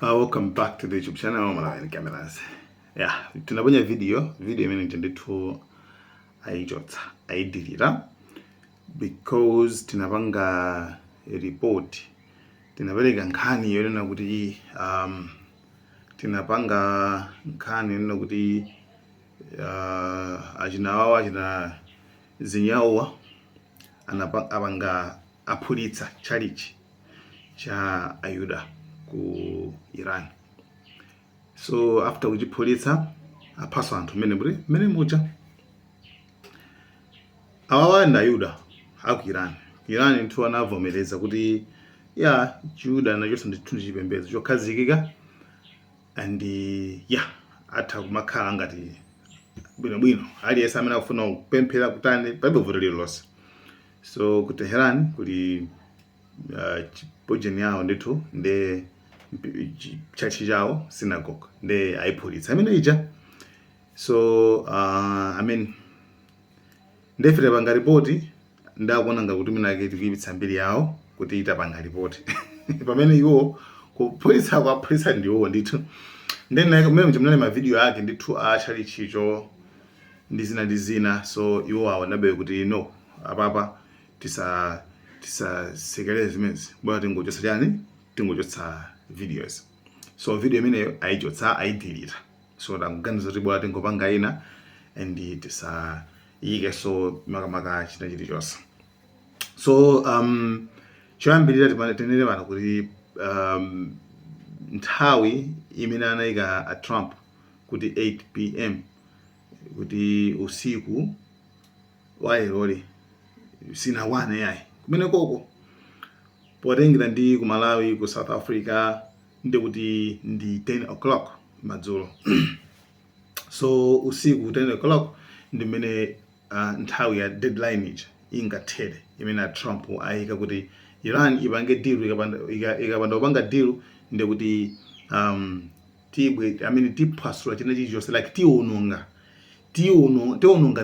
Welcome back to the YouTube channel. Malawi cameras. Yeah, tunaponya video imene ndithu aidilira because tinapanga report, tinapereka nkhani yonena kuti tinapanga nkhani yonena kuti achina zinyawa apanga aphulitsa chalichi cha Ayuda ku Iran. So after kuchiphulitsa aphaso anthu mene mucha awawa ndi Ayuda aku Iran nthu anavomereza kuti Juda nachonso ndithu chipembedzo chokhazikika and atha kumakhala ngati bwinobwino aliyense amene akufuna kupemphera kutani palibe vuto lililonse. So ku Tehran kuli pojeni yawo ndithu nde chachi chawo synagogue nde ayiphulitsa amene ija. So ndefere panga ripoti ndakuona ngakuti minake tikuyipitsa mbiri yawo kuti itapanga ripoti pamene iwo kuphulitsa kwaphulitsa ndiwo ndithu then kumene mnali ma video yake ndithu achali chicho ndi zina. So iwo awonabe kuti no apapa tisasekereze zimezi bwana tingochotsa chani tingochotsa videos. So video imeneyo ayichotsa ayidilita. So ndakuganiza kuti bwana tingopanga ina and tisayike so makamaka china chilichonse. So choyambirira tenere vana kuti nthawi imene anayika a Trump kuti 8 p.m. kuti usiku wairoli sinawana yayi kumene koko potengera ndi ku Malawi ku South Africa ndi kuti ndi 10 o'clock madzulo. So usiku 10 o'clock ndi mene nthawi ya deadline ija ingathere imene Trump ayika kuti Iran ipange deal ikapanda kupanga deal ndi kuti tiphwasula china chilichonse like tiononga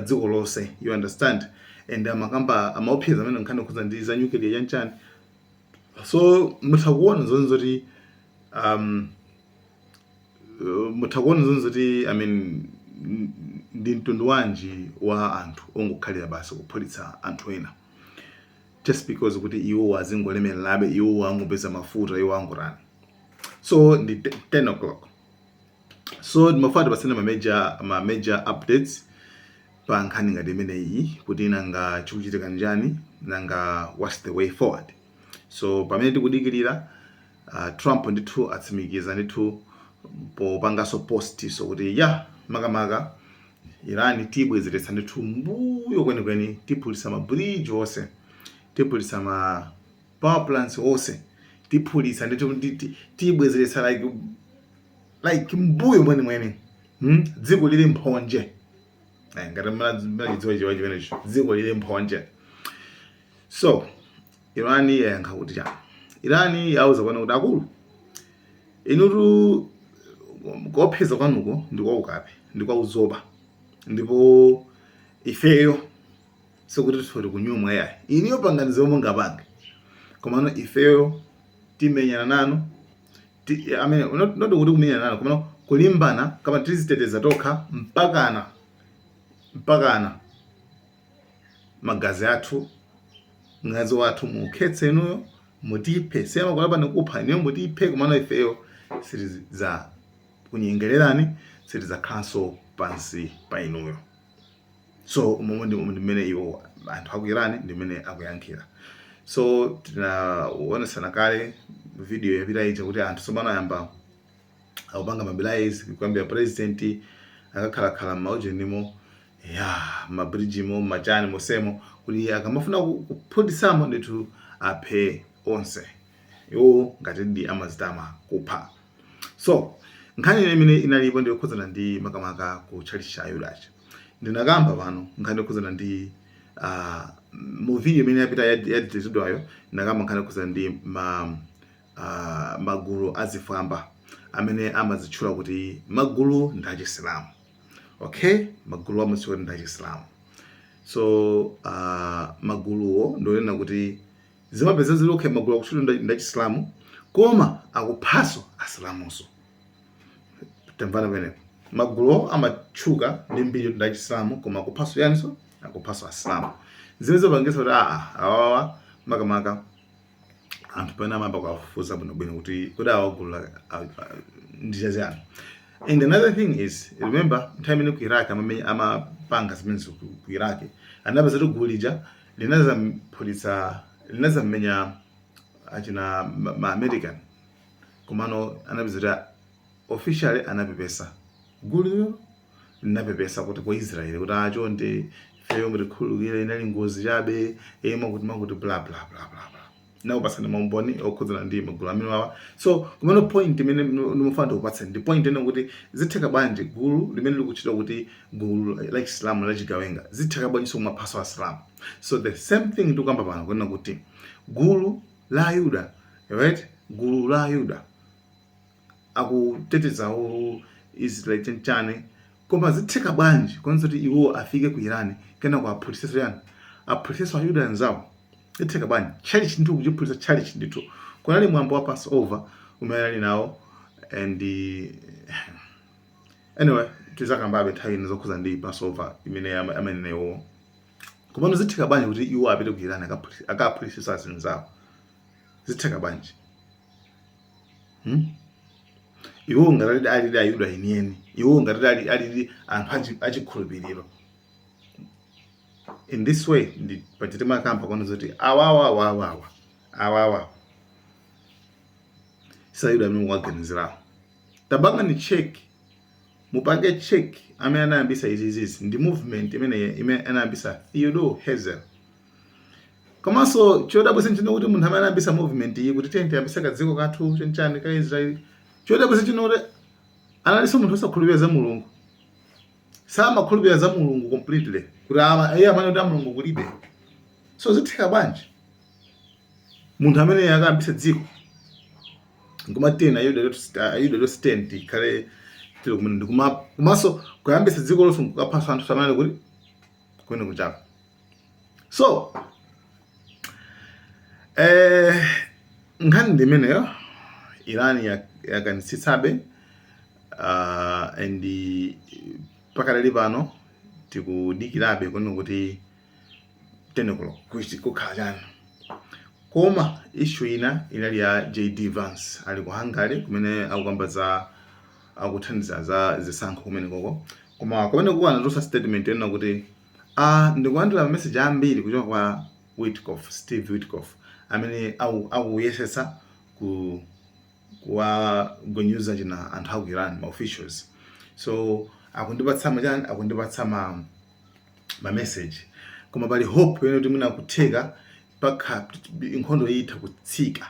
dziko lonse, you understand, and amakamba amaopseza amene nkhani khuza ndi za nuclear chanchani. So mutakuona zonzoti ndi mtundu wanji wa anthu ongokhalira basi kuphulitsa anthu ena just because kuti iwo wazingolemelerabe, iwo wangopeza mafuta, iwo wangorani. So ndi 10 o'clock. So ndimafata pasina ma major updates pa nkhani ngati imeneyi kuti nanga chikuchitika njani nanga what's the way forward. So pamene tikudikirira Trump ndithu atsimikiza ndithu popangaso post so kuti makamaka Iran tibwezeretsa ndithu mbuyo kwenikweni, tiphulitsa ma bridge onse, tiphulitsa ma power plants onse, tiphulitsa ndithu tibwezeretsa like mbuyo mwenemwene. Dziko lili mphonje ngati mmachidziwa chimenecho, dziko lili mphonje. So Iran yayankha kuti chani, Iran yauza kwanu kuti akulu inutu kuopseza kwanuko ndikwaukape ndikwauzopa ndipo ifeyo sikuti tifoti kunyumwa yayi iniyo panganize omwe ngapange komano ifeyo timenyana nanu not kuti kumenyana nanu komano kulimbana kama tiziteteza tokha mpakana magazi athu mwazi wathu mukhetse inuyo mutiphe sema kulapa nikupha iniyo mutiphe komano ifeyo sitiza kunyengererani, sitizakhalanso pansi pa inuyo. So umwe ndi mmene iwo anthu aku Iran ndi mmene akuyankhira. So tinaonesana kale video yapita ija kuti anthu tsopano ayamba akupanga mobilize kwambia president akakhalakhala m'maujenimo mabridgimo machani mosemo kuti akamafuna kuphunzitsamo ndithu aphe onse iwo ngati ndi amazitama kupha. So nkhani imene inalipo ndi yokhuzana ndi makamaka ku chalichi cha Ayudachi. Ndinakamba pano nkhani yokhuzana ndi mu video imene yapita yaditidwayo ndinakamba nkhani yokhuzana ndi magulu azifwamba amene amazitchula kuti magulu ndi achisilamu. Okay, magulu amazitchula ndi achisilamu. So maguluwo ndionena kuti zimapeza zilokhe magulu akutchula ndi achisilamu koma akuphaso asilamuso. Tamvana pene magulu amatchuka ndi mbiri ndi achisilamu koma akuphaso yaniso akuphaso asilamu. Zimene zopangisa kuti awawa makamaka anthu pene amamba kuwafufuza bwinobwino kuti awa gulu ndichaziyani. And another thing is, remember nthawi imene ku Iraq amapanga zimene ku Iraq anapeza kuti gulu lija linazamenya achina ma-American komano anapeza kuti officially anapepesa gulu linapepesa kuti kwa Israel kuti achonde feyo mutikhululukire inali ngozi chabe makuti bla bla bla bla. Now pasana maumboni okhudzana ndi magulu amene wawa. So kumene point imene ndimufana kupatsa ndi point ene kuti zitheka bwanji gulu limene likuchita kuti gulu la Islam la chigawenga zitheka bwanji so maphaso Islam. So the same thing tikamba pano kunena kuti gulu la Yuda, right? Gulu la Yuda akuteteza Israel chenchane koma zitheka bwanji kwanza kuti iwo afike ku Iran kena kwa aphunzitsi yani aphunzitsi wa Yuda nzawo. Iteka bani church nditu kujiphulisa church nditu kunali mwambo wa Passover umene ali nawo and anyway tizakambabe nthawi zokhuza ndi Passover imene amenewo komano zitheka bani kuti iwo apite ku Iran akaphulisa zinthu zawo zitheka bani iwo ngati ali Ayuda yeniyeni iwo ngati ali anthu achikhulupiriro. In this way, ndi pachitima kampa kono zoti awawa Sayuda amene waganizirawo tabanga ni check mupange check amene anayambisa izizi ndi movement imene anayambisa Theodore Herzl. Komanso chodabwisa nchino kuti munthu amene anayambisa movement iyi kuti tente yambisa kadziko kathu chenchani ka Israel chodabwisa nchino kuti analiso munthu osakhulupirira za Mulungu samakhulupirira za Mulungu completely kuti iye amene ndi Mulungu kulibe. So zitheka bwanji munthu amene akayambisa dziko ngomatena Ayuda stand kale tilo kumene ndi kumaso kuyambisa dziko lonse kukaphaso anthu samene kuti kwene kuchapa. So nkhani ndimeneyo Iran yakanitsitsabe and pakadali pano tikudikirabe kuno kuti tenekulo kukhala chani. Koma issue ina inali ya JD Vance ali ku Hungary kumene akukamba akuthandiza za zisankho kumene koko. Koma kumene kuwana tosa statement ena kuti ndikulandira message ambiri kuchoka kwa Steve Witkoff amene akuyesesa kuwagonyuza china anthu aku Iran ma officials. So akundipatsa ma message koma pali hope yene kuti mwina kutheka pakha nkhondo itha kutsika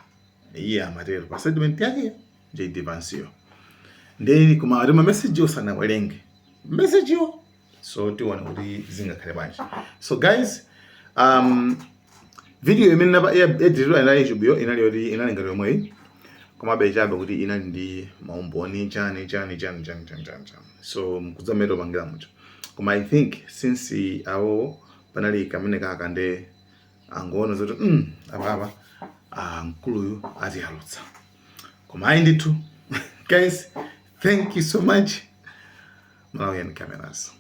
iye amatero pa statement yake JD Vance yo ndeni koma ali ma message osanawerenge message yo so tiona kuti zingakhale bwanji. So guys video imene editor ina YouTube yo inali yoti inali ngati yomwe koma bechabe kuti inali ndi maumboni chani. So mkudzamero pangira mucho koma I think since awo panali kamene kakande angoona zoti apa mkuluyu atiyalutsa koma ayi ndithu. Guys, thank you so much. Malawian Cameras.